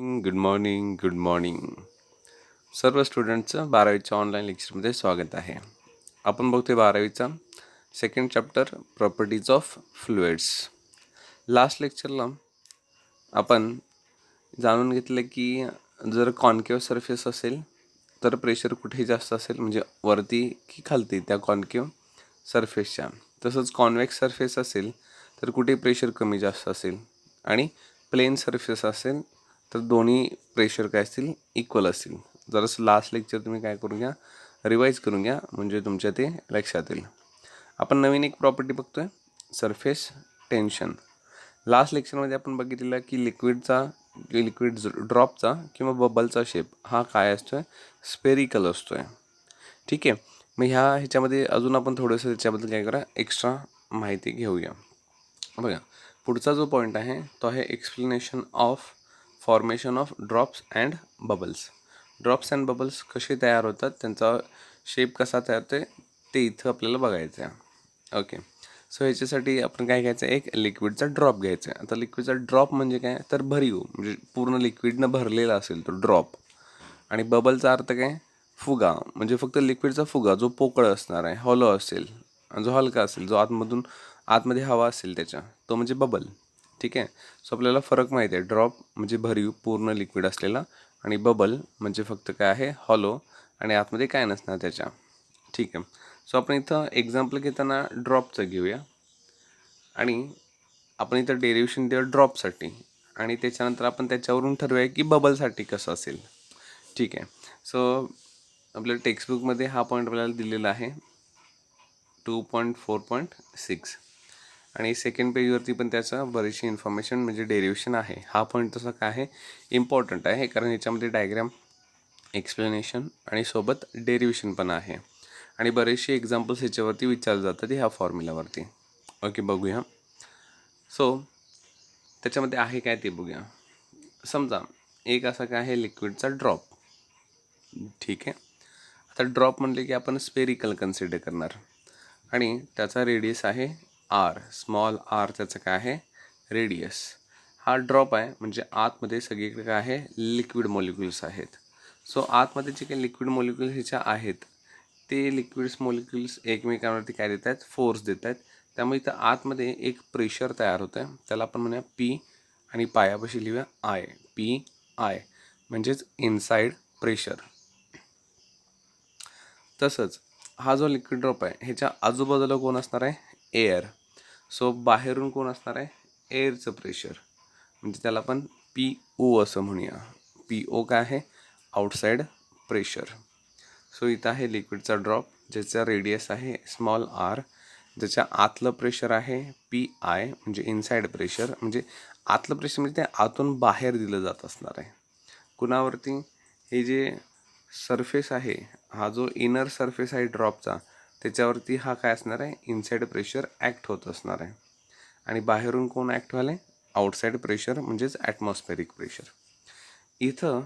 Good morning good morning सर्व स्टुडंटचं 12वीच्या online लेक्चरमध्ये स्वागत आहे. आपण बघतोय 12वीचा second chapter properties of fluids. Last लेक्चरला आपण जाणून घेतलं की जर कॉन्केव्ह सरफेस असेल तर प्रेशर कुठेही जास्त असेल, म्हणजे वरती की खालती त्या कॉन्केव्ह सरफेसच्या. तसंच कॉन्वेक्स सरफेस असेल तर कुठे प्रेशर कमी जास्त असेल, आणि प्लेन सरफेस असेल तर दोन्ही प्रेशर काय असतील, इक्वल असतील. जरासं लास्ट लेक्चर तुम्ही काय करून घ्या, रिवाईज करून घ्या, म्हणजे तुमच्या ते लक्षात येईल. आपण नवीन एक प्रॉपर्टी बघतोय, सरफेस टेन्शन. लास्ट लेक्चरमध्ये आपण बघितलेलं की लिक्विड ड्रॉपचा किंवा बबलचा शेप हा काय असतोय, स्पेरिकल असतोय. ठीक आहे. मग ह्याच्यामध्ये अजून आपण थोडंसं त्याच्याबद्दल काय करा, एक्स्ट्रा माहिती घेऊया. बघा, पुढचा जो पॉईंट आहे तो आहे explanation of formation of drops and bubbles. Drops and bubbles कसे तयार होतात, त्यांचा शेप कसा तयार होते ते इथं आपल्याला बघायचं आहे. ओके. सो ह्याच्यासाठी आपण काय घ्यायचं, एक लिक्विडचा ड्रॉप घ्यायचा आहे. आता लिक्विडचा ड्रॉप म्हणजे काय, तर भरीव, म्हणजे पूर्ण लिक्विडनं भरलेला असेल तो ड्रॉप. आणि बबलचा अर्थ काय, फुगा, म्हणजे फक्त लिक्विडचा फुगा जो पोकळ असणार आहे, हॉलो असेल, जो हलका असेल, जो आतमध्ये हवा असेल त्याच्या, तो म्हणजे बबल. ठीक आहे. सो आपल्याला फरक माहिती आहे, ड्रॉप म्हणजे भरीव पूर्ण लिक्विड असलेला, आणि बबल म्हणजे फक्त काय आहे, हॉलो, आणि आतमध्ये काय नसणार त्याच्या. ठीक आहे. सो आपण इथं एक्झाम्पल घेताना ड्रॉपचं घेऊया, आणि आपण इथं डेरिव्हेशन देऊ ड्रॉपसाठी, आणि त्याच्यानंतर आपण त्याच्यावरून ठरवूया की बबलसाठी कसं असेल. ठीक आहे. सो आपल्या टेक्स्टबुकमध्ये हा पॉईंट आपल्याला दिलेला आहे 2.4.6, आणि सेकंड पेजवरती पण त्याचं बरीचशी इन्फॉर्मेशन म्हणजे डेरिव्हेशन आहे. हा पॉईंट तसा काय आहे, इम्पॉर्टंट आहे, कारण याच्यामध्ये डायग्राम, एक्सप्लेनेशन आणि सोबत डेरिव्हेशन पण आहे, आणि बरेचसे एक्झाम्पल्स ह्याच्यावरती विचारले जातात ह्या फॉर्म्युलावरती. ओके, बघूया. सो त्याच्यामध्ये आहे काय ते बघूया. समजा एक असा काय आहे, लिक्विडचा ड्रॉप. ठीक आहे. आता ड्रॉप म्हणले की आपण स्पेरिकल कन्सिडर करणार, आणि त्याचा रेडियस आहे आर, स्मॉल आर त्याचं काय आहे, रेडियस. हा ड्रॉप आहे, म्हणजे आतमध्ये सगळीकडे काय आहे, लिक्विड मॉलिक्युल्स आहेत. सो आतमध्ये जे काही लिक्विड मॉलिक्युल्स ह्याच्या आहेत, ते लिक्विड्स मॉलिक्युल्स एकमेकांवरती काय देत आहेत, फोर्स देत आहेत. त्यामुळे इथं आतमध्ये एक प्रेशर तयार होतं आहे, त्याला आपण म्हणूया पी, आणि पायापाशी लिहूया आय, पी आय, म्हणजेच इनसाइड प्रेशर. तसंच हा जो लिक्विड ड्रॉप आहे ह्याच्या आजूबाजूला कोण असणार आहे, एअर. सो बाहेरून कोण असणार आहे, एअरचं प्रेशर, म्हणजे त्याला आपण पी ओ असं म्हणूया. पी ओ काय आहे, आउटसाईड प्रेशर. सो इथं आहे लिक्विडचा ड्रॉप, ज्याचा रेडियस आहे स्मॉल आर, ज्याच्या आतलं प्रेशर आहे पी आय, म्हणजे इनसाइड प्रेशर, म्हणजे आतलं प्रेशर म्हणजे ते आतून बाहेर दिलं जात असणार आहे. कुणावरती, हे जे सरफेस आहे, हा जो इनर सरफेस आहे ड्रॉपचा, त्याच्यावरती हा काय असणार आहे, इनसाइड प्रेशर ॲक्ट होत असणार आहे. आणि बाहेरून कोण ॲक्ट व्हायला, आउटसाईड प्रेशर, म्हणजेच ॲटमॉस्फेरिक प्रेशर. इथं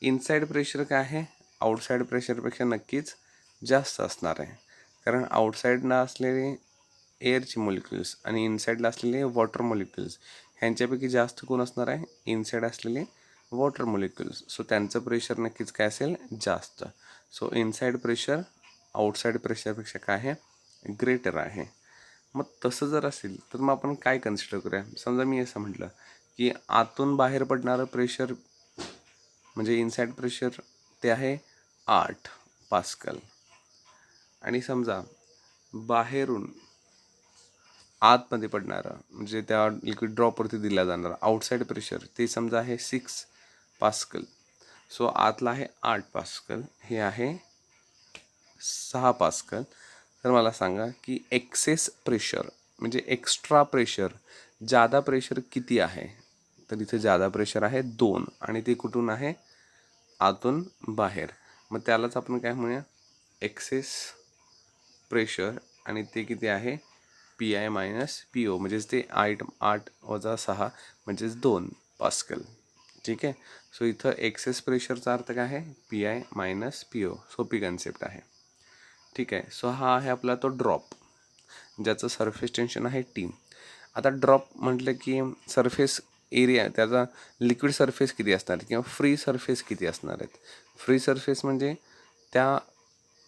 इनसाइड प्रेशर काय आहे, आउटसाईड प्रेशरपेक्षा नक्कीच जास्त असणार आहे, कारण आउटसाईडला असलेले एअरचे मॉलिक्युल्स आणि इनसाईडला असलेले वॉटर मॉलिक्युल्स ह्यांच्यापैकी जास्त कोण असणार आहे, इनसाईड असलेले वॉटर मॉलिक्युल्स. सो त्यांचं प्रेशर नक्कीच काय असेल, जास्त. सो इनसाईड प्रेशर आउटसाईड प्रेशरपेक्षा काय आहे, ग्रेटर आहे. मग तसं जर असेल तर मग आपण काय कन्सिडर करूया. समजा मी असं म्हटलं की आतून बाहेर पडणारं प्रेशर, म्हणजे इनसाईड प्रेशर, ते आहे 8 पास्कल, आणि समजा बाहेरून आतमध्ये पडणारं, म्हणजे त्या लिक्विड ड्रॉपवरती दिला जाणारा आउटसाईड प्रेशर, ते समजा आहे 6 पास्कल. सो आतला आहे 8 पास्कल, हे आहे 6 पास्कल. तर मला सांगा की एक्सेस प्रेशर, म्हणजे एक्स्ट्रा प्रेशर, जादा प्रेशर किती आहे. तर इथे जादा प्रेशर आहे 2, आणि ते कुठून आहे, आतून बाहेर. मग त्यालाच आपण काय म्हणूया, एक्सेस प्रेशर, आणि ते किती आहे, P I minus P O, म्हणजेच ते 8 वजा 6 म्हणजेच 2 पास्कल. ठीक आहे. सो इथं एक्सेस प्रेशरचा अर्थ काय आहे, P I minus P O. सोपी कन्सेप्ट आहे. ठीक आहे. सो हा आहे आपला तो ड्रॉप, ज्याचं सरफेस टेन्शन आहे टी. आता ड्रॉप म्हटलं की सरफेस एरिया त्याचा लिक्विड सरफेस किती असणार किंवा फ्री सरफेस किती असणार आहेत. फ्री सरफेस म्हणजे त्या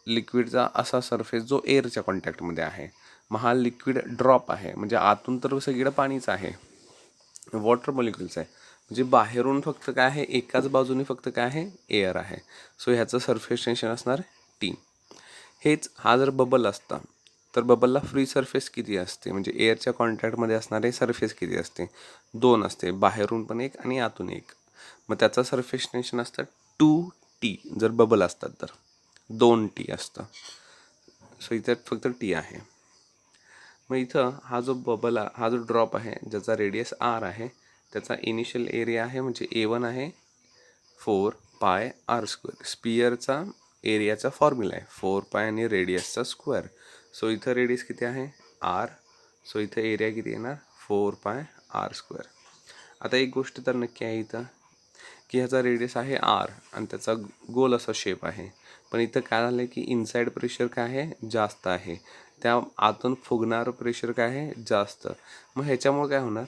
लिक्विडचा असा सरफेस जो एअरच्या कॉन्टॅक्टमध्ये आहे. मग हा लिक्विड ड्रॉप आहे म्हणजे आतून तर सगळीकडे पाणीच आहे, वॉटर मॉलिक्युल्स आहे. म्हणजे बाहेरून फक्त काय आहे, एकाच बाजूने फक्त काय आहे, एअर आहे. सो ह्याचं सरफेस टेन्शन असणार टी. हेच हा जर बबल असता तर बबलला फ्री सरफेस किती असते म्हणजे एअरच्या कॉन्टॅक्टमध्ये असणारे सरफेस किती असते, 2 असते, बाहेरून पण एक आणि आतून एक. मग त्याचा सरफेस टेन्शन असतं 2T जर बबल असतात तर 2T असतं. सो इथं फक्त टी आहे. मग इथं हा जो बबल हा जो ड्रॉप आहे ज्याचा रेडियस आर आहे त्याचा इनिशियल एरिया आहे म्हणजे A1 आहे 4πr². स्पियरचा एरियाचा फॉर्म्युला आहे 4π आणि रेडियसचा स्क्वेअर. सो इथं रेडियस किती आहे आर. सो इथं एरिया किती येणार 4πr². आता एक गोष्ट तर नक्की आहे इथं की ह्याचा रेडियस आहे आर आणि त्याचा गोल असा शेप आहे. पण इथं काय झालं की इनसाइड प्रेशर काय आहे जास्त आहे, त्या आतून फुगणारं प्रेशर काय आहे जास्त. मग ह्याच्यामुळे काय होणार,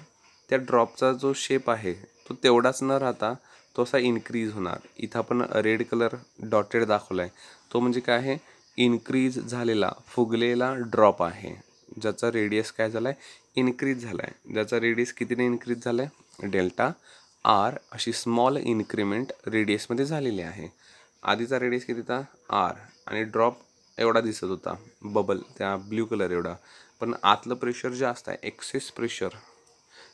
त्या ड्रॉपचा जो शेप आहे तो तेवढाच न राहता तो असा इन्क्रीज होणार. इथं आपण रेड कलर डॉटेड दाखवला आहे तो म्हणजे काय आहे, इन्क्रीज झालेला फुगलेला ड्रॉप आहे ज्याचा रेडियस काय झाला आहे इन्क्रीज झाला आहे. ज्याचा रेडियस कितीने इन्क्रीज झाला आहे डेल्टा आर अशी स्मॉल इन्क्रीमेंट रेडियसमध्ये झालेली आहे. आधीचा रेडियस किती होता आर आणि ड्रॉप एवढा दिसत होता बबल त्या ब्ल्यू कलर एवढा. पण आतलं प्रेशर जास्त आहे, एक्सेस प्रेशर,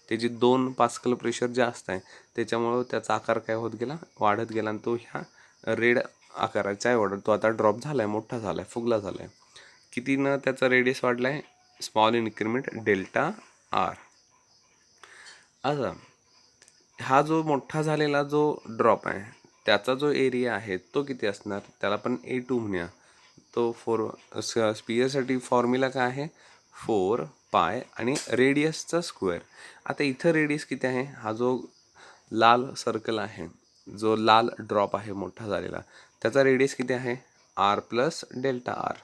त्याची 2 पास्कल प्रेशर जास्त आहे. त्याच्यामुळं त्याचा आकार काय होत गेला वाढत गेला आणि तो ह्या रेड आकाराचा आहे वाढत. तो आता ड्रॉप झाला आहे, मोठा झाला आहे, फुगला झाला आहे. कितीनं त्याचा रेडियस वाढला आहे स्मॉल इन्क्रीमेंट डेल्टा आर. आता हा जो मोठा झालेला जो ड्रॉप आहे त्याचा जो एरिया आहे तो किती असणार त्याला आपण A2 म्हणूया. तो स्पियरसाठी फॉर्म्युला काय आहे 4π आणि रेडियसचा स्क्वेअर. आता इथं रेडियस किती आहे, हा जो लाल सर्कल आहे जो लाल ड्रॉप आहे मोठा झालेला त्याचा रेडियस किती आहे R plus delta R.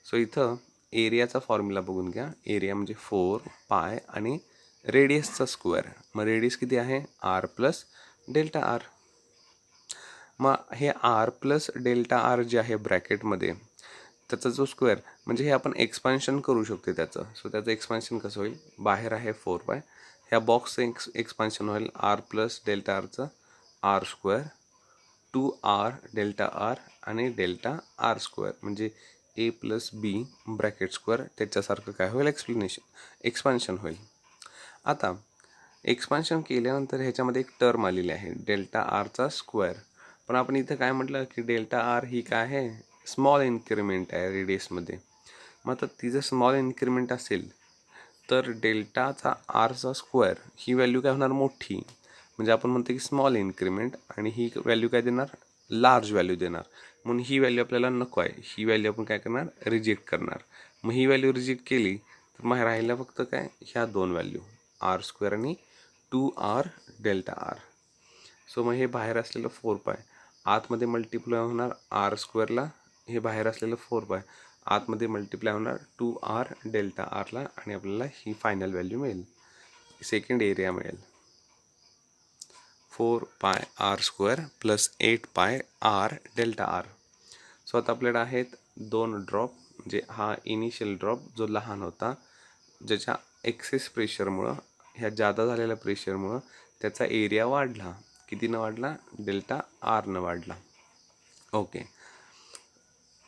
So इथं एरियाचा फॉर्म्युला बघून घ्या. एरिया म्हणजे 4π आणि रेडियसचा स्क्वेअर. मग रेडियस किती आहे आर प्लस डेल्टा आर. मग हे R plus delta R J आहे ब्रॅकेटमध्ये त्याचा जो स्क्वेअर म्हणजे हे आपण एक्सपान्शन करू शकतो त्याचं. सो त्याचं एक्सपान्शन कसं होईल, बाहेर आहे 4π, ह्या बॉक्सचं एक्सपान्शन होईल आर प्लस डेल्टा आरचं R square 2r delta R आणि डेल्टा आर स्क्वेअर म्हणजे A plus B bracket square त्याच्यासारखं काय होईल एक्सपान्शन होईल. आता एक्सपान्शन केल्यानंतर ह्याच्यामध्ये एक टर्म आलेली आहे डेल्टा आरचा स्क्वेअर. पण आपण इथं काय म्हटलं की डेल्टा आर ही काय आहे स्मॉल इन्क्रीमेंट आहे रेडियसमध्ये. मग आता तिचं स्मॉल इन्क्रीमेंट असेल तर डेल्टाचा आरचा स्क्वेअर ही व्हॅल्यू काय होणार मोठी. म्हणजे आपण म्हणतो की स्मॉल इन्क्रीमेंट आणि ही व्हॅल्यू काय देणार लार्ज व्हॅल्यू देणार. म्हणून ही व्हॅल्यू आपल्याला नको आहे, ही व्हॅल्यू आपण काय करणार रिजेक्ट करणार. मग ही व्हॅल्यू रिजेक्ट केली तर मग राहिल्या फक्त काय ह्या 2 व्हॅल्यू आर स्क्वेअर आणि 2r डेल्टा आर. सो मग हे बाहेर असलेलं 4π आतमध्ये मल्टिप्लाय होणार आर स्क्वेअरला, हे बाहेर असलेलं 4π आतमध्ये मल्टिप्लाय होणार 2r डेल्टा आरला आणि आपल्याला ही फायनल व्हॅल्यू मिळेल, सेकंड एरिया मिळेल 4πr² plus 8πr delta R. So आता आपल्याकडे आहेत 2 ड्रॉप म्हणजे हा इनिशियल ड्रॉप जो लहान होता ज्याच्या एक्सेस प्रेशरमुळं ह्या जादा झालेल्या प्रेशरमुळं त्याचा एरिया वाढला. कितीनं वाढला डेल्टा आरनं वाढला. ओके.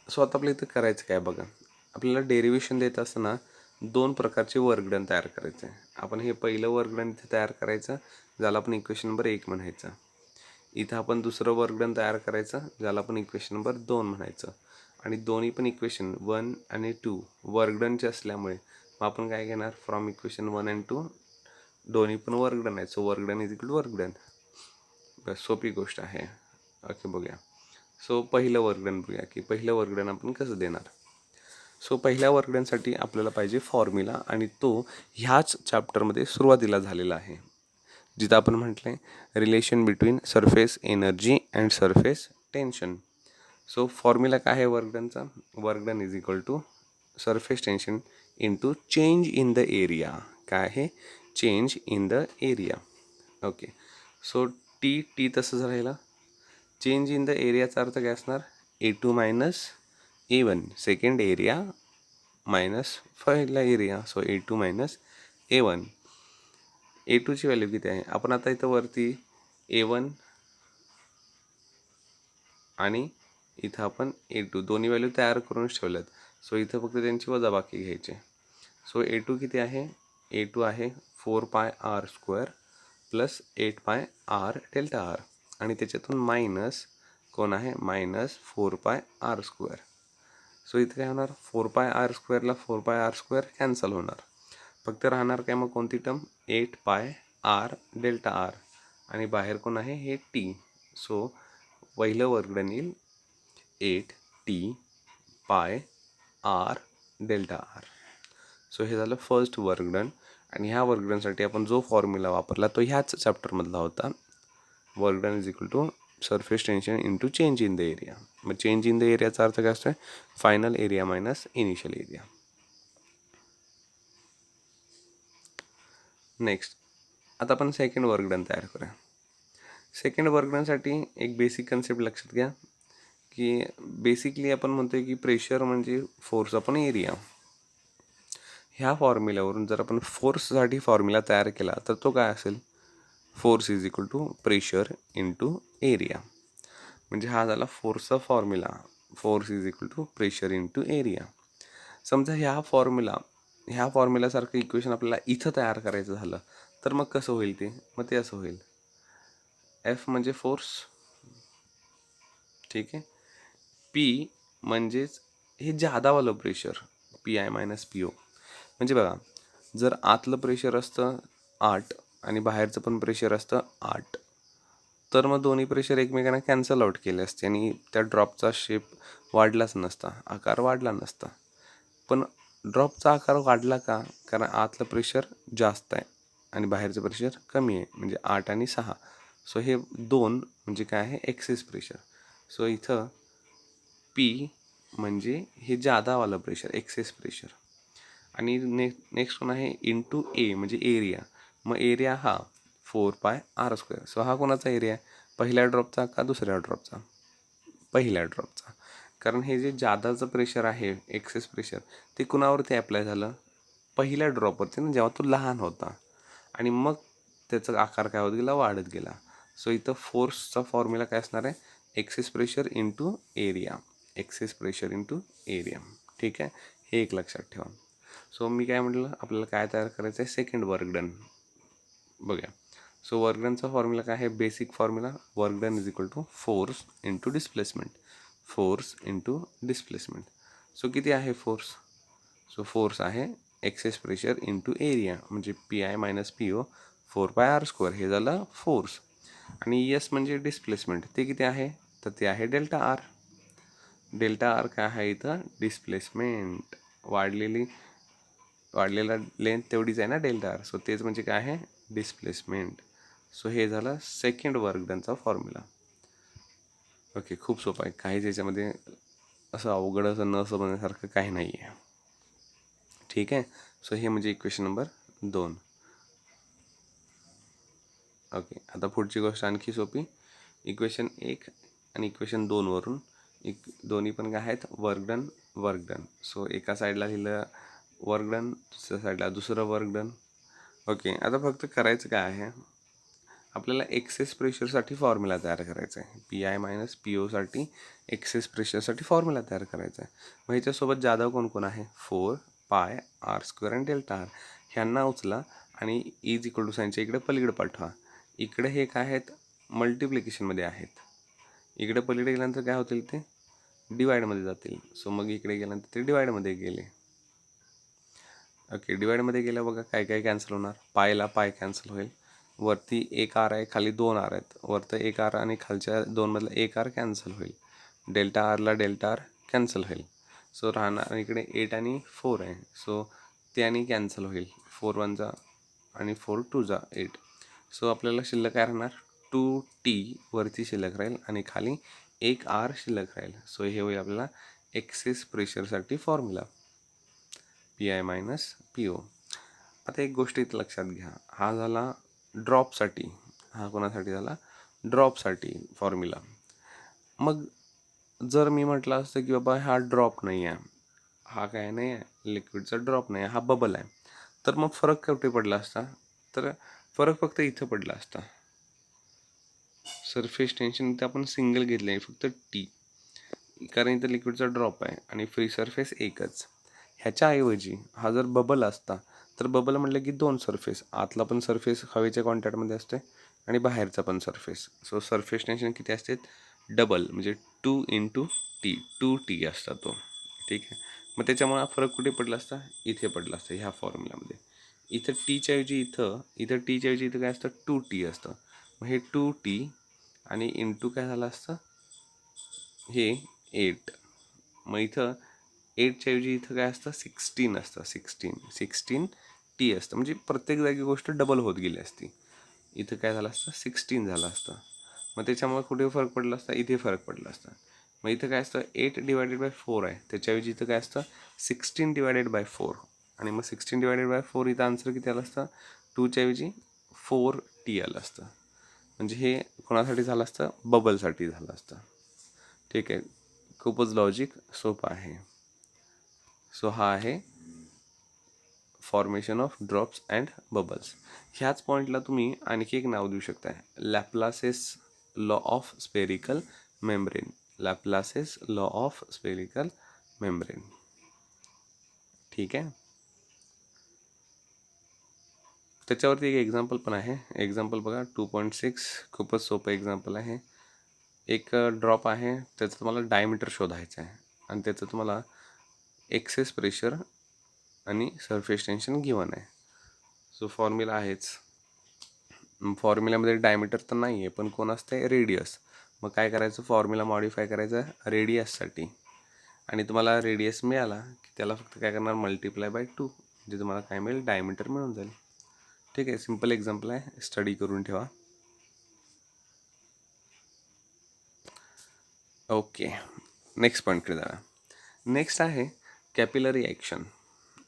सो आता आपल्या इथं करायचं काय बघा, आपल्याला डेरिव्हेशन देत असताना 2 प्रकारचे वर्कडन तयार करायचं आहे. आपण हे पहिलं वर्कडन इथे तयार करायचं ज्याला आपण इक्वेशन नंबर 1 म्हणायचं. इथं आपण दुसरं वर्कडन तयार करायचं ज्याला आपण इक्वेशन नंबर 2 म्हणायचं. आणि दोन्ही पण इक्वेशन 1 आणि 2 वर्कडनचे असल्यामुळे मग आपण काय घेणार फ्रॉम इक्वेशन 1 अँड 2 दोन्ही पण वर्कडन आहे. So work done is equal to work done. बस सोपी गोष्ट आहे. ओके बघूया. सो पहिलं वर्कडन बघूया की पहिलं वर्कडन आपण कसं देणार. सो पहिल्या वर्कडनसाठी आपल्याला पाहिजे फॉर्म्युला आणि तो ह्याच चॅप्टरमध्ये सुरुवातीला झालेला आहे जिथं आपण म्हटलं आहे relation between surface energy and surface tension. So formula काय आहे वर्कडनचा, work done is equal to surface tension into change in the area. काय आहे change in the area. Okay. So T तसंच राहिलं. चेंज इन द एरियाचा अर्थ काय असणार? A2 minus A1, second area minus पहिला एरिया. So A2 minus A1. A2ची व्हॅल्यू किती आहे? आपण आता इथं वरती A1 आणि इथं आपण A2 दोन्ही व्हॅल्यू तयार करूनच ठेवल्यात. सो इथं फक्त त्यांची वजाबाकी घ्यायची. सो A2 किती आहे? A2 आहे 4πr² plus 8πr delta R आणि त्याच्यातून मायनस कोण आहे? Minus 4πr². सो इथे काय होणार? 4πr²ला 4πr² कॅन्सल होणार. फक्त राहणार काय मग कोणती टर्म? 8πr डेल्टा आर आणि बाहेर कोण आहे? हे टी. सो पहिलं वर्गडन येईल 8t πr delta R. So हे झालं फर्स्ट वर्गडन. आणि ह्या वर्गडनसाठी आपण जो फॉर्म्युला वापरला तो ह्याच चॅप्टरमधला होता. Work done is equal to surface tension into change in the area. मग चेंज इन द एरियाचा अर्थ काय असतो? Final area minus initial area. Next आता आपण सेकंड वर्गडन तयार करूया. सेकंड वर्गडनसाठी एक बेसिक कन्सेप्ट लक्षात घ्या की बेसिकली आपण म्हणतोय की प्रेशर म्हणजे फोर्स अपॉन एरिया. ह्या फॉर्म्युल्यावरून जर आपण फोर्ससाठी फॉर्म्युला तयार केला तर तो काय असेल? Force is equal to pressure into area. म्हणजे हा झाला फोर्सचा formula. Force is equal to pressure into area. समजा ह्या फॉर्म्युल्यासारखं इक्वेशन आपल्याला इथं तयार करायचं झालं तर मग कसं होईल ते? मग ते असं होईल. एफ म्हणजे फोर्स, ठीक आहे. पी म्हणजेच हे जादावालं प्रेशर, PI मायनस PO. म्हणजे बघा, जर आतलं प्रेशर असतं 8 आणि बाहेरचं पण प्रेशर असतं 8 तर मग दोन्ही प्रेशर एकमेकांना कॅन्सल आउट केले असते आणि त्या ड्रॉपचा शेप वाढलाच नसता, आकार वाढला नसता. पण ड्रॉपचा आकार वाढला का? कारण आतलं प्रेशर जास्त आहे आणि बाहेरचं प्रेशर कमी आहे, म्हणजे 8 आणि 6. सो हे 2 म्हणजे काय आहे? Excess pressure. सो इथं पी म्हणजे हे जादावालं प्रेशर, एक्सेस प्रेशर. आणि नेक्स्ट कोण आहे? इंटू ए म्हणजे एरिया. मग एरिया हा 4πr². सो हा कोणाचा एरिया आहे? पहिल्या ड्रॉपचा का दुसऱ्या ड्रॉपचा? पहिल्या ड्रॉपचा. कारण हे जे जादाचं प्रेशर आहे, एक्सेस प्रेशर, ते कुणावरती अप्लाय झालं? पहिल्या ड्रॉपवरती ना, जेव्हा तो लहान होता. आणि मग त्याचा आकार काय होत गेला? वाढत गेला. सो इथं फोर्सचा फॉर्म्युला काय असणार आहे? Excess pressure into area. Access pressure into area. ठीक आहे, हे एक लक्षात ठेवा. सो मी काय म्हटलं, आपल्याला काय तयार करायचं आहे? Second work done. बघूया. सो वर्कडनचा फॉर्म्युला काय आहे? Basic formula work done is equal to force into displacement. Force into displacement. So किती आहे फोर्स? सो फोर्स आहे एक्सेस प्रेशर इंटू एरिया म्हणजे PI मायनस PO 4πr². हे झालं फोर्स. आणि यस म्हणजे डिस्प्लेसमेंट. ते किती आहे? तर ते आहे डेल्टा आर. डेल्टा आर काय आहे इथं? डिस्प्लेसमेंट. वाढलेला लेंथ तेवढीच आहे ना डेल्टा आर. सो तेच म्हणजे काय आहे? डिस्प्लेसमेंट. सो हे झालं सेकंड वर्कडनचा फॉर्म्युला. ओके, खूप सोपं आहे. काहीच याच्यामध्ये असं अवघड असं न समजण्यासारखं काही नाही आहे. ठीक आहे. सो हे म्हणजे इक्वेशन नंबर 2. ओके, आता पुढची गोष्ट आणखी सोपी. इक्वेशन 1 आणि इक्वेशन 2 वरून दोन्ही पण काय आहेत? वर्कडन. सो एका साईडला लिहिलं वर्कडन, दुसऱ्या साईडला दुसरं वर्कडन. ओके, आता फक्त करायचं काय आहे? आपल्याला एक्सेस प्रेशरसाठी फॉर्म्युला तयार करायचा आहे. PI मायनस POसाठी एक्सेस प्रेशरसाठी फॉर्म्युला तयार करायचा आहे. मग ह्याच्यासोबत जादा कोण कोण आहे? 4πr² आणि डेल्टा आर. ह्यांना उचला आणि इज इक्वल टू साईनच्या इकडे पलीकडे पाठवा. इकडे हे काय आहेत? मल्टिप्लिकेशनमध्ये आहेत. इकडे पलीकडे गेल्यानंतर काय होतील? ते डिवाईडमध्ये जातील. सो मग इकडे गेल्यानंतर ते डिवाईडमध्ये गेले. ओके, डिवाईडमध्ये गेल्या बघा काय काय कॅन्सल होणार? पायला पाय कॅन्सल होईल. वरती एक आर आहे, खाली 2 आर आहेत. वरतं 1 आर आणि खालच्या 2मधला 1 आर कॅन्सल होईल. डेल्टा आरला डेल्टा आर कॅन्सल होईल. सो राहणार इकडे 8 आणि 4 आहे. सो ते आणि कॅन्सल होईल. 4 1 जा आणि 4 2 जा 8. सो आपल्याला शिल्लक काय राहणार? 2t वरती शिल्लक राहील आणि खाली 1 आर शिल्लक राहील. सो हे होईल आपल्याला एक्सेस प्रेशरसाठी फॉर्म्युला PI मायनस PO. आता एक गोष्ट इथं लक्षात घ्या, हा झाला ड्रॉपसाठी. हा कोणासाठी झाला, ड्रॉपसाठी फॉर्म्युला. मग जर मी म्हटलं असतं की बाबा हा ड्रॉप नाही आहे, हा काय नाही आहे लिक्विडचा ड्रॉप नाही आहे, हा बबल आहे, तर मग फरक कुठे पडला असता, तर फरक फक्त इथं पडला असता. सरफेस टेन्शन इथं आपण सिंगल घेतलं आहे फक्त टी, कारण इथं लिक्विडचा ड्रॉप आहे आणि फ्री सरफेस एकच. ह्याच्याऐवजी हा जर बबल असता तर बबल म्हटलं की दोन सरफेस, आतला पण सरफेस हवेच्या कॉन्टॅक्टमध्ये असते आणि बाहेरचा पण सरफेस. सो सरफेस टेन्शन किती असते, डबल म्हणजे 2 × T, 2T असता तो. ठीक आहे, मग त्याच्यामुळे हा फरक कुठे पडला असता, इथे पडला असता ह्या फॉर्म्युल्यामध्ये. इथं टीच्या ऐवजी इथं टीच्या ऐवजी इथं काय असतं, 2T असतं. मग हे 2T आणि इंटू काय झालं असतं, हे 8. मग इथं 8च्या ऐवजी इथं काय असतं, 16 असतं. 16T असतं, म्हणजे प्रत्येक जागी गोष्ट डबल होत गेली असती. इथं काय झालं असतं, 16 झालं असतं. मग त्याच्यामुळे कुठे फरक पडला असता, इथे फरक पडला असता. मग इथं काय असतं, 8/4 आहे, त्याच्याऐवजी इथं काय असतं, 16/4. आणि मग 16/4 इथं आन्सर किती आलं असतं, 2च्या ऐवजी 4T आलं असतं. म्हणजे हे कोणासाठी झालं असतं, बबलसाठी झालं असतं. ठीक आहे, खूपच लॉजिक सोपं आहे. सो हा आहे formation of drops and bubbles. ह्याच पॉईंटला तुम्ही आणखी एक नाव देऊ शकता, Laplace's law of spherical membrane. Laplace's law of spherical membrane. ठीक आहे, त्याच्यावरती एक एक्झाम्पल पण आहे. एक्झाम्पल बघा 2.6, खूपच सोपं एक्झाम्पल आहे. एक ड्रॉप आहे, त्याचं तुम्हाला डायमीटर शोधायचं आहे आणि त्याचं तुम्हाला एक्सेस प्रेशर आणि सरफेस टेन्शन गिवन आहे. सो फॉर्म्युला आहेच. फॉर्म्युल्यामध्ये डायमीटर तर नाही आहे, पण कोण असते, रेडियस. मग काय करायचं, फॉर्म्युला मॉडिफाय करायचं रेडियससाठी, आणि तुम्हाला रेडियस मिळाला की त्याला फक्त काय करणार, ×2 म्हणजे तुम्हाला काय मिळेल, डायमीटर मिळून जाईल. ठीक आहे, सिम्पल एक्झाम्पल आहे, स्टडी करून ठेवा. ओके, नेक्स्ट पॉईंटकडे जाऊया. नेक्स्ट आहे कॅपिलरी ॲक्शन.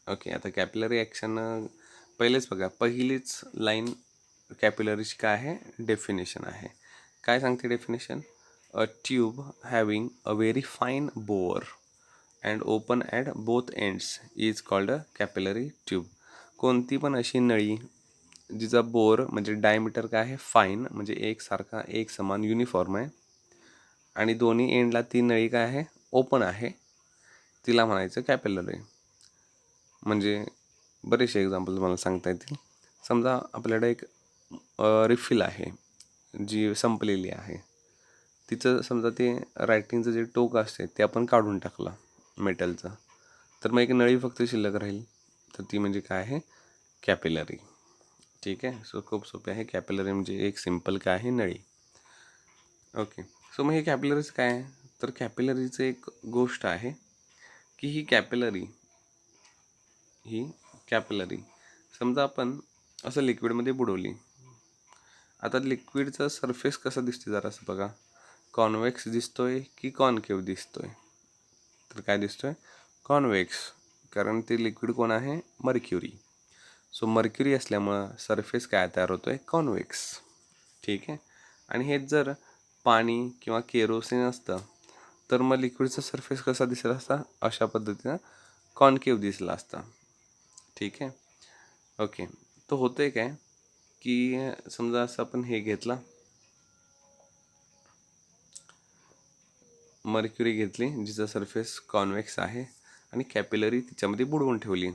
ओके, आता कॅपिलरी ॲक्शन पहिलेच बघा, पहिलीच लाईन कॅपिलरीची काय आहे, डेफिनेशन आहे. काय सांगते definition, a tube having a very fine bore and open at both ends is called a capillary tube. कोणती पण अशी नळी जिचा बोअर म्हणजे डायमीटर काय आहे, फाईन म्हणजे एकसारखा, एक समान, युनिफॉर्म आहे, आणि दोन्ही एंडला ती नळी काय आहे, ओपन आहे, तिला म्हणायचं कॅपिलरी. म्हणजे बरेचसे एक्झाम्पल तुम्हाला सांगता येतील. समजा आपल्याकडे एक रिफिल आहे जी संपलेली आहे, तिचं समजा ते रायटिंगचं जे टोक असते ते आपण काढून टाकलं मेटलचं, तर मग एक नळी फक्त शिल्लक राहील, तर ती म्हणजे काय आहे, कॅपिलरी. ठीक आहे, सो खूप सोपे आहे. कॅपिलरी म्हणजे एक सिम्पल काय आहे, नळी. ओके, सो मग हे कॅपिलरीज काय आहे, तर कॅपिलरीचं एक गोष्ट आहे की ही कॅपिलरी समजा आपण असं लिक्विडमध्ये बुडवली. आता लिक्विडचा सरफेस कसा दिसते जरासं बघा, कॉन्व्हेक्स दिसतोय की कॉनकेव्ह दिसतोय, तर काय दिसतोय, कॉन्व्हेक्स, कारण ते लिक्विड कोण आहे, मर्क्युरी. सो मर्क्युरी असल्यामुळं सरफेस काय तयार होतोय, कॉन्व्हेक्स. ठीक आहे, आणि हेच जर पाणी किंवा केरोसिन असतं तर मग लिक्विडचा सरफेस कसा दिसला असता, अशा पद्धतीनं कॉनकेव्ह दिसला असता. ठीक आहे, ओके. तो होतंय काय की समजा असं आपण हे घेतला, मर्क्युरी घेतली जिचा सरफेस कॉन्व्हेक्स आहे आणि कॅपिलरी तिच्यामध्ये बुडवून ठेवली,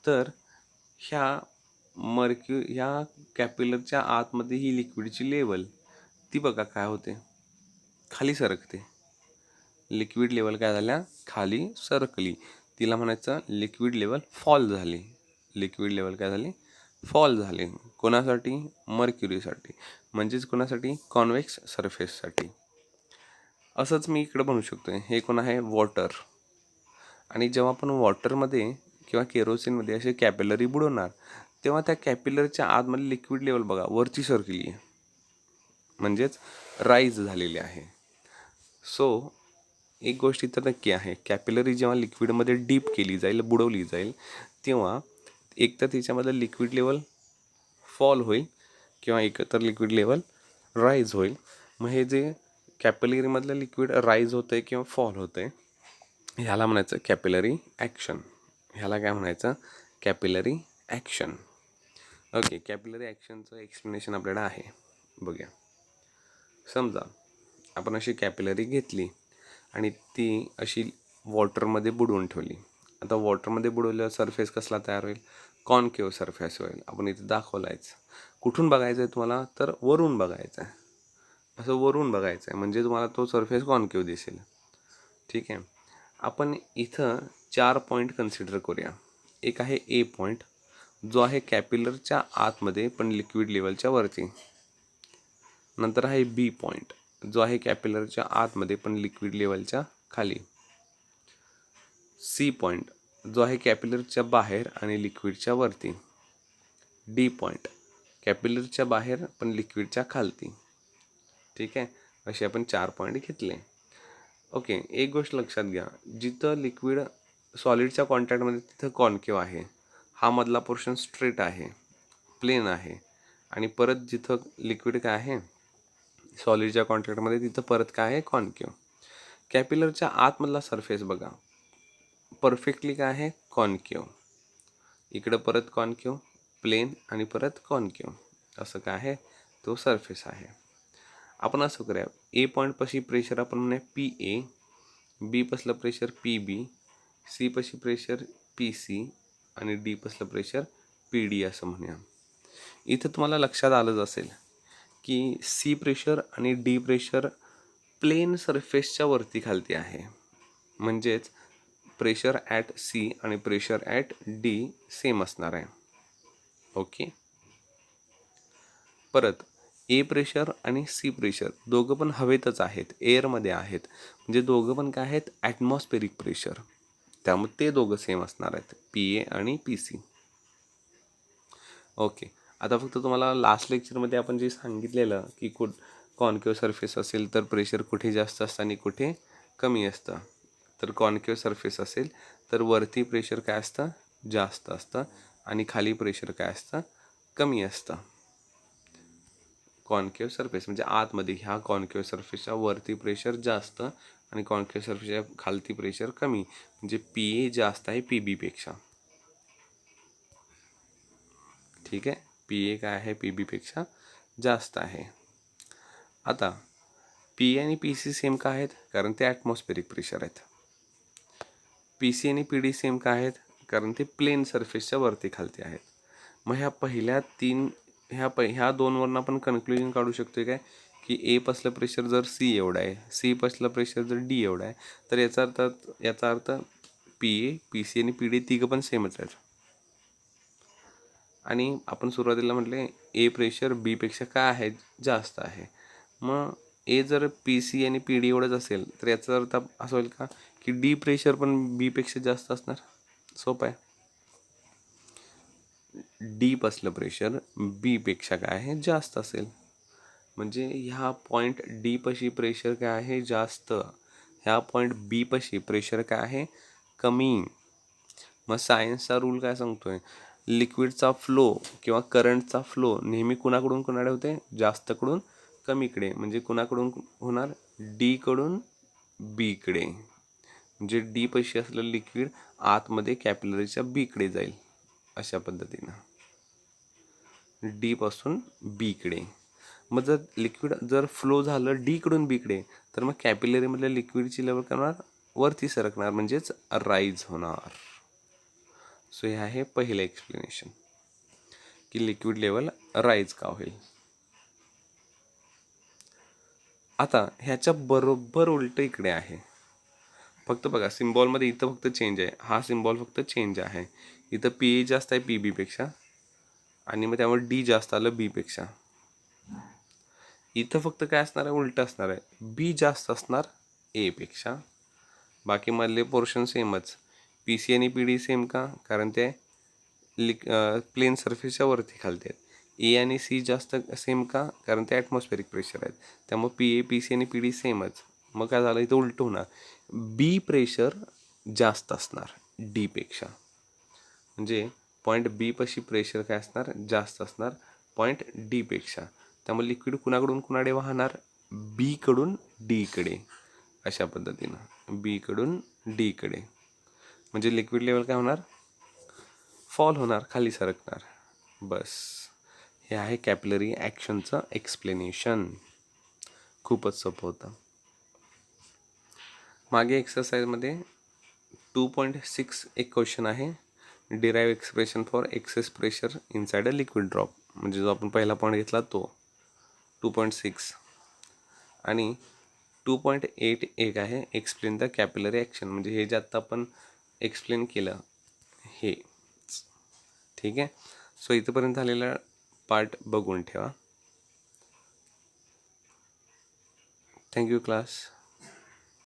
तर ह्या कॅपिलरच्या आतमध्ये ही लिक्विडची लेवल ती बघा काय होते, खाली सरकते. लिक्विड लेवल काय झाल्या, खाली सरकली, तिला म्हणायचं लिक्विड लेवल फॉल झाली. लिक्विड लेवल काय झाली, फॉल झाली. कोणासाठी, मर्क्युरीसाठी, म्हणजेच कोणासाठी, कॉन्व्हेक्स सरफेससाठी. असंच मी इकडं बनवू शकतो, हे कोण आहे, वॉटर. आणि जेव्हा आपण वॉटरमध्ये किंवा केरोसिनमध्ये असे कॅपिलरी बुडवणार, तेव्हा त्या कॅपिलरच्या आतमध्ये लिक्विड लेवल बघा वरती सरकली आहे, म्हणजेच राईज झालेली आहे. सो एक गोष्ट इथं नक्की आहे, कॅपिलरी जेव्हा लिक्विडमध्ये डीप केली जाईल, बुडवली जाईल, तेव्हा एक तर तिच्यामधलं लिक्विड लेवल फॉल होईल किंवा एकतर लिक्विड लेवल राईज होईल. मग हे जे कॅपिलरीमधलं लिक्विड राईज होतं आहे किंवा फॉल होतं आहे ह्याला म्हणायचं कॅपिलरी ॲक्शन. ह्याला काय म्हणायचं? Capillary action. ओके, कॅपिलरी ॲक्शनचं एक्सप्लेनेशन आपल्याला आहे. बघूया. समजा आपण अशी कॅपिलरी घेतली आणि ती अशी वॉटरमध्ये बुडवून ठेवली. आता वॉटरमध्ये बुडवल्यावर सरफेस कसला तयार होईल? कॉनकेव सरफेस होईल. आपण इथे दाखवलं आहेच. कुठून बघायचं आहे तुम्हाला? तर वरून बघायचं आहे. असं वरून बघायचं आहे म्हणजे तुम्हाला तो सरफेस कॉनकेव दिसेल. ठीक आहे. आपण इथं 4 पॉईंट कन्सिडर करूया. एक आहे ए पॉईंट, जो आहे कॅपिलरच्या आतमध्ये पण लिक्विड लेवलच्या वरती. नंतर आहे बी पॉईंट, जो आहे कॅपिलरच्या आतमध्ये पण लिक्विड लेवलच्या खाली. सी पॉईंट, जो आहे कॅपिलरच्या बाहेर आणि लिक्विडच्या वरती. डी पॉईंट, कॅपिलरच्या बाहेर पण लिक्विडच्या खालती. ठीक आहे. असे आपण 4 पॉईंट घेतले. ओके, एक गोष्ट लक्षात घ्या, जिथं लिक्विड सॉलिडच्या कॉन्टॅक्टमध्ये तिथं कॉन्केव आहे. हा मधला पोर्शन स्ट्रेट आहे, प्लेन आहे. आणि परत जिथं लिक्विड काय आहे सॉलिडच्या कॉन्टॅक्टमध्ये तिथं परत काय आहे? कॉन्केव. कॅपिलरच्या आतमधला सरफेस बघा, परफेक्टली काय आहे? कॉन्केव. इकडं परत कॉन्केव, प्लेन आणि परत कॉन्केव, असं काय आहे? तो सरफेस आहे. आपण असं करूया, ए पॉईंटपाशी प्रेशर आपण म्हणूया पी ए, बी पसलं प्रेशर पी बी, सी पाशी प्रेशर पी सी आणि डी पसलं प्रेशर पी डी असं म्हणूया. इथं तुम्हाला लक्षात आलंच असेल की सी प्रेशर आणि डी प्रेशर प्लेन सरफेसच्या वरती खालती आहे. म्हणजेच प्रेशर ॲट सी आणि प्रेशर ॲट डी सेम असणार आहे. ओके. परत ए प्रेशर आणि सी प्रेशर दोघं पण हवेतच आहेत, एअरमध्ये आहेत. म्हणजे दोघं पण काय आहेत? Atmospheric pressure. त्यामुळे ते दोघं सेम असणार आहेत, पी ए आणि पी सी. ओके. आता फक्त तुम्हाला लास्ट लेक्चरमध्ये आपण जे सांगितलेलं की कॉन्केव सरफेस असेल तर प्रेशर कुठे जास्त असतं आणि कुठे कमी असतं. तर कॉन्केव सरफेस असेल तर वरती प्रेशर काय असतं? जास्त असतं आणि खाली प्रेशर काय असतं? कमी असतं. कॉन्केव सरफेस म्हणजे आतमध्ये ह्या कॉन्केव सरफेसच्या वरती प्रेशर जास्त आणि कॉन्केव सरफेसच्या खालती प्रेशर कमी. म्हणजे पी ए जास्त आहे पी बीपेक्षा. ठीक आहे. पी ए काय आहे? पी बीपेक्षा जास्त आहे. आता पी ए आणि पी सी सेम का आहेत? कारण ते ॲटमॉस्फेरिक प्रेशर आहेत. पी सी आणि पी डी सेम का आहेत? कारण ते प्लेन सरफेसच्या वरती खालती आहेत. मग ह्या पहिल्या तीन ह्या दोनवरनं आपण कन्क्लुजन काढू शकतो काय की ए पसलं प्रेशर जर सी एवढं आहे, सी पसलं प्रेशर जर डी एवढं आहे, तर याचा अर्थ पी ए पी सी आणि पी डी तिघं पण सेमच आहेत. आणि आपण सुरुवातीला म्हटले ए प्रेशर बीपेक्षा काय आहे? जास्त आहे. मग ए जर पी सी आणि पी डी एवढंच असेल तर याचा अर्थ असं होईल का की डी प्रेशर पण बीपेक्षा जास्त असणार? सोपं आहे. डी पसलं प्रेशर बीपेक्षा काय आहे? जास्त असेल. म्हणजे ह्या पॉईंट डी पाशी प्रेशर काय आहे? जास्त. ह्या पॉईंट बी पाशी प्रेशर काय आहे? कमी. मग सायन्सचा रूल काय सांगतोय? लिक्विडचा फ्लो किंवा करंटचा फ्लो नेहमी कुणाकडून कुणाकडे होते? जास्तकडून कमीकडे. म्हणजे कुणाकडून होणार? डीकडून बीकडे. म्हणजे डी पाशी असलेलं लिक्विड आतमध्ये कॅपिलरीच्या बीकडे जाईल, अशा पद्धतीनं डी पासून बीकडे. मग जर लिक्विड जर फ्लो झालं डीकडून बीकडे तर मग कॅपिलरीमधल्या लिक्विडची लेवल करणार वरती सरकणार, म्हणजेच राईज होणार. सो हे आहे पहिलं एक्सप्लेनेशन की लिक्विड लेवल राईज का होईल. आता ह्याच्या बरोबर उलट इकडे आहे. फक्त बघा सिम्बॉलमध्ये इथं फक्त चेंज आहे. हा सिम्बॉल फक्त चेंज आहे. इथं पी ए जास्त आहे पी बीपेक्षा आणि मग त्यामुळे डी जास्त आलं बीपेक्षा. इथं फक्त काय असणार आहे? उलट असणार आहे. बी जास्त असणार एपेक्षा. बाकी मधले पोर्शन सेमच. पी सी आणि पी डी सेम का? कारण ते प्लेन सरफेसच्या वरती खालते आहेत. ए आणि सी जास्त सेम का? कारण ते ॲटमॉस्फेरिक प्रेशर आहेत. त्यामुळे पी ए पी सी आणि पी डी सेमच. मग काय झालं? इथं उलट होणार. बी प्रेशर जास्त असणार डीपेक्षा. म्हणजे पॉईंट बी पाशी प्रेशर काय असणार? जास्त असणार पॉईंट डीपेक्षा. त्यामुळे लिक्विड कुणाकडून कुणाकडे वाहणार, बीकडून डीकडे, अशा पद्धतीनं बीकडून डीकडे. म्हणजे लिक्विड लेवल काय होणार, फॉल होणार, खाली सरकणार. बस हे आहे कॅपिलरी ॲक्शनचं एक्सप्लेनेशन. खूपच सोपं होतं. मागे एक्सरसाइजमध्ये 2.6 एक क्वेश्चन आहे, derive expression for excess pressure inside a liquid drop. म्हणजे जो आपण पहिला पॉईंट घेतला तो 2.6. आणि 2.8 एक आहे, एक्सप्लेन द कॅपिलरी ॲक्शन. म्हणजे हे जे आत्ता आपण एक्सप्लेन केलं हे. ठीक आहे. सो इथंपर्यंत झालेला पार्ट बघून ठेवा. Thank you class.